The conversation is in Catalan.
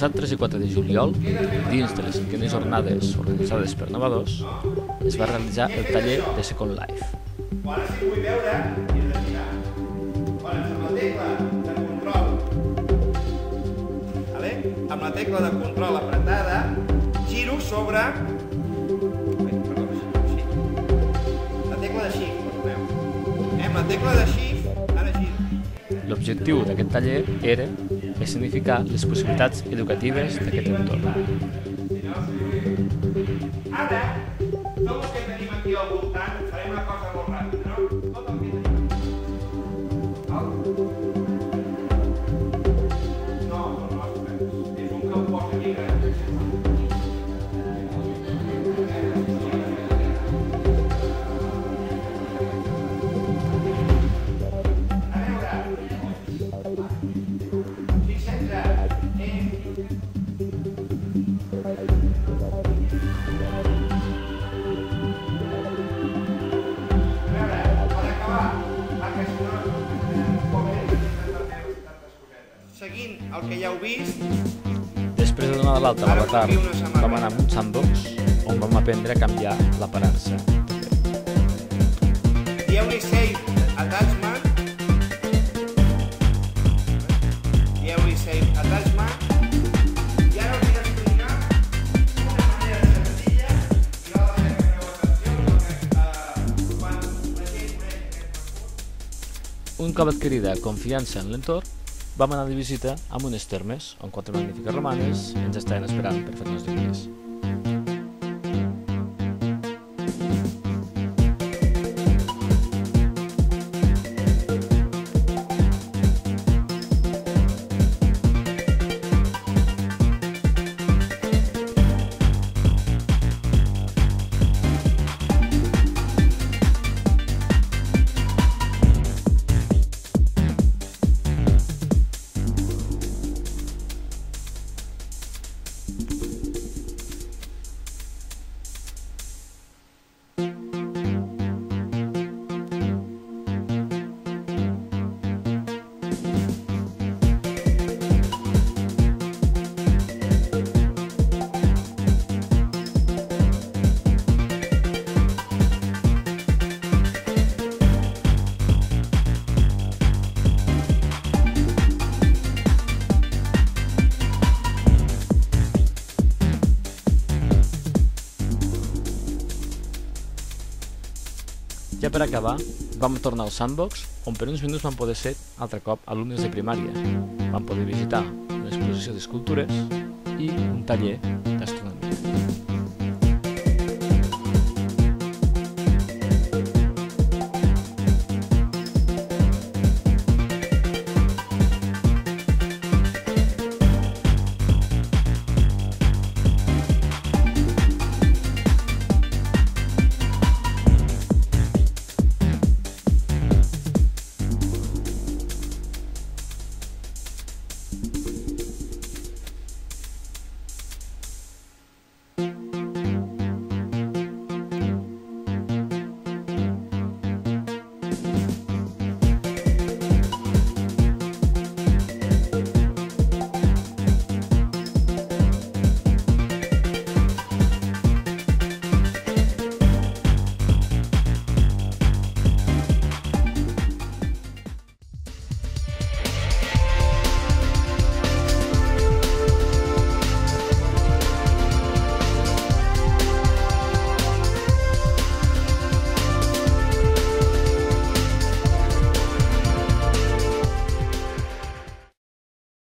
passat 3 i 4 de juliol, dins de les 5enes jornades organitzades per Nova 2, es va realitzar el taller de Second Life. Ara sí que vull veure i he de girar. Amb la tecla de control, amb la tecla de control apretada, giro sobre... La tecla de Shift, perdoneu. Amb la tecla de Shift, ara giro. L'objectiu d'aquest taller era escenificar les possibilitats educatives d'aquest entorn. Ara, tot el que tenim aquí al voltant, farem una cosa molt ràpida, no? Tot el que tenim. No, és un que ho posa aquí gran. Seguint el que ja heu vist... Després de donar l'alta a l'avatar, vam anar a un sandbox on vam aprendre a canviar l'aparança. Dieu-li Save Attachment. Dieu-li Save Attachment. I ara us he d'explicar una manera senzilla i val la pena que feu atenció perquè quan la gent coneix aquest recurs... Un cop adquirida confiança en l'entorn, vam anar de visita amb unes termes on 4 magnífiques romanes ens estaven esperant per fer-nos de guies. Ja per acabar, vam tornar al sandbox, on per uns minuts vam poder ser, altre cop, alumnes de primària. Vam poder visitar una exposició d'escultures i un taller d'astronomia.